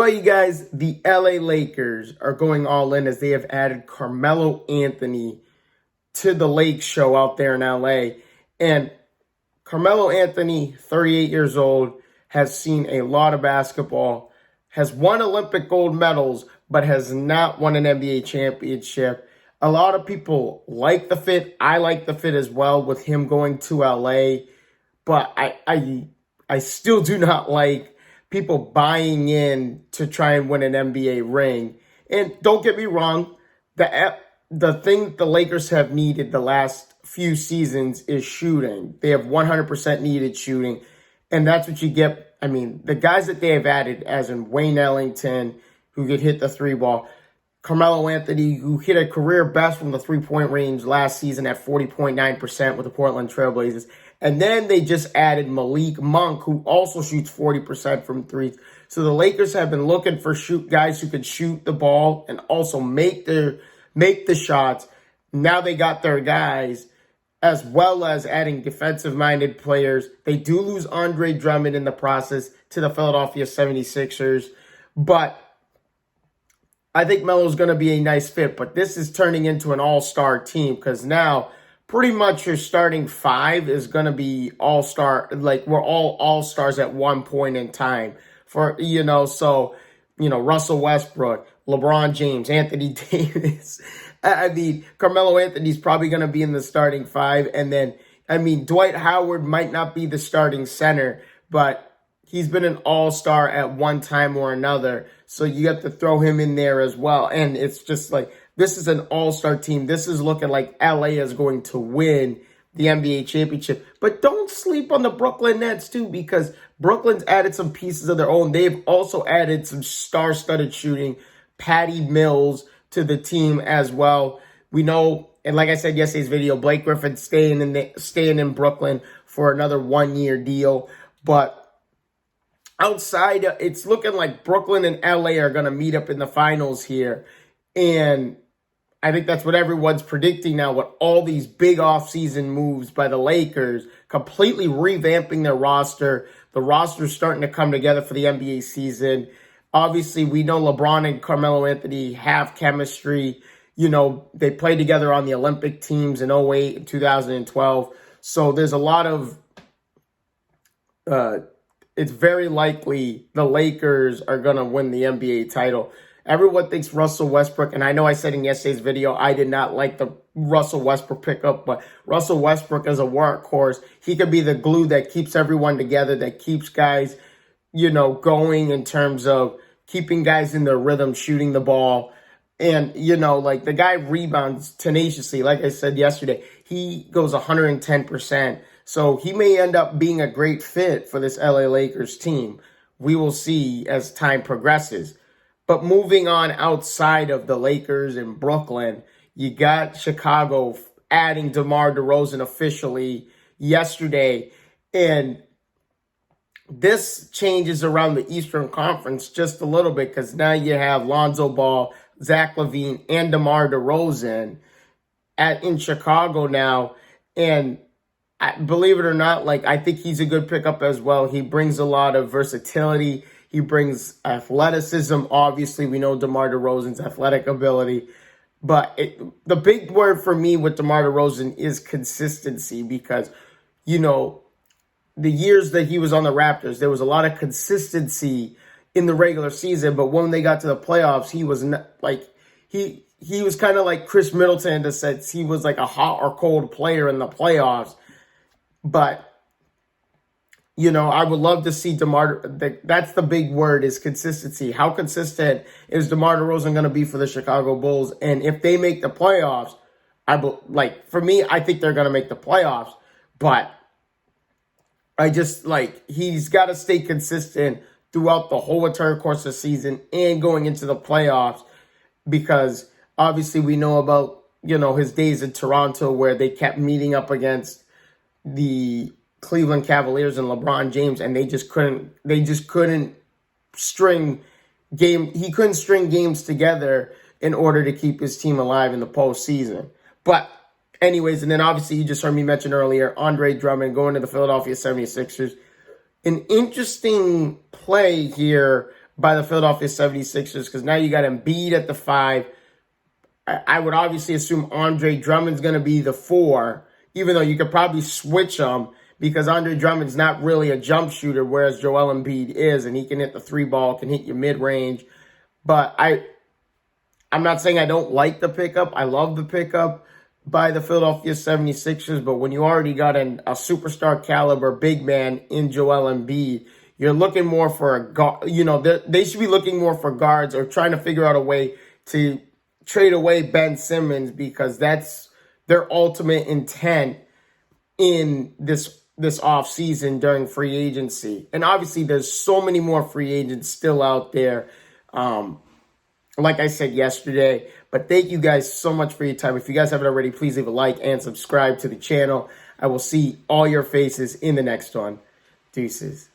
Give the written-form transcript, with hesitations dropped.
Well, you guys, the LA Lakers are going all in as they have added Carmelo Anthony to the Lake Show out there in LA. And Carmelo Anthony, 38 years old, has seen a lot of basketball, has won Olympic gold medals, but has not won an NBA championship. A lot of people like the fit. I like the fit as well with him going to LA. But I still do not like people buying in to try and win an NBA ring. And don't get me wrong, the thing the Lakers have needed the last few seasons is shooting. They have 100% needed shooting, and that's what you get. I mean, the guys that they have added, as in Wayne Ellington, who could hit the three ball, Carmelo Anthony, who hit a career best from the three-point range last season at 40.9% with the Portland Trailblazers. And then they just added Malik Monk, who also shoots 40% from threes. So the Lakers have been looking for guys who could shoot the ball and also make the shots. Now they got their guys, as well as adding defensive-minded players. They do lose Andre Drummond in the process to the Philadelphia 76ers. But I think Melo's going to be a nice fit. But this is turning into an all-star team because now pretty much your starting five is going to be all-star. Like, we're all all-stars at one point in time. Russell Westbrook, LeBron James, Anthony Davis. Carmelo Anthony's probably going to be in the starting five. And then, Dwight Howard might not be the starting center, but he's been an all-star at one time or another. So you have to throw him in there as well. And it's just like, this is an all-star team. This is looking like LA is going to win the NBA championship. But don't sleep on the Brooklyn Nets, too, because Brooklyn's added some pieces of their own. They've also added some star-studded shooting, Patty Mills, to the team as well. We know, and like I said yesterday's video, Blake Griffin staying in Brooklyn for another 1-year deal. But outside, it's looking like Brooklyn and LA are going to meet up in the finals here. And I think that's what everyone's predicting now with all these big offseason moves by the Lakers, completely revamping their roster. The roster's starting to come together for the NBA season. Obviously, we know LeBron and Carmelo Anthony have chemistry. They played together on the Olympic teams in 2008 and 2012. So there's a lot of it's very likely the Lakers are going to win the NBA title. Everyone thinks Russell Westbrook, and I know I said in yesterday's video I did not like the Russell Westbrook pickup, but Russell Westbrook is a workhorse. He could be the glue that keeps everyone together, that keeps guys, going in terms of keeping guys in their rhythm, shooting the ball. And, the guy rebounds tenaciously. Like I said yesterday, he goes 110%. So he may end up being a great fit for this LA Lakers team. We will see as time progresses. But moving on outside of the Lakers and Brooklyn, you got Chicago adding DeMar DeRozan officially yesterday. And this changes around the Eastern Conference just a little bit because now you have Lonzo Ball, Zach LaVine, and DeMar DeRozan in Chicago now. And believe it or not, I think he's a good pickup as well. He brings a lot of versatility. He brings athleticism. Obviously, we know DeMar DeRozan's athletic ability. But the big word for me with DeMar DeRozan is consistency because, the years that he was on the Raptors, there was a lot of consistency in the regular season. But when they got to the playoffs, he was not, he was kind of like Chris Middleton in the sense he was like a hot or cold player in the playoffs. But I would love to see DeMar. That's the big word, is consistency. How consistent is DeMar DeRozan going to be for the Chicago Bulls? And if they make the playoffs, for me, I think they're going to make the playoffs. But he's got to stay consistent throughout the whole entire course of the season and going into the playoffs, because obviously we know about, his days in Toronto where they kept meeting up against the Cleveland Cavaliers and LeBron James, and he couldn't string games together in order to keep his team alive in the postseason. But anyways, and then obviously you just heard me mention earlier, Andre Drummond going to the Philadelphia 76ers. An interesting play here by the Philadelphia 76ers, because now you got Embiid at the 5. I would obviously assume Andre Drummond's going to be the 4, even though you could probably switch them because Andre Drummond's not really a jump shooter, whereas Joel Embiid is, and he can hit the 3 ball, can hit your mid-range. But I'm not saying I don't like the pickup. I love the pickup by the Philadelphia 76ers, but when you already got a superstar caliber big man in Joel Embiid, you're looking more for a guard. They should be looking more for guards or trying to figure out a way to trade away Ben Simmons, because that's their ultimate intent in this offseason during free agency. And obviously there's so many more free agents still out there, like I said yesterday. But thank you guys so much for your time. If you guys haven't already, please leave a like and subscribe to the channel. I will see all your faces in the next one. Deuces.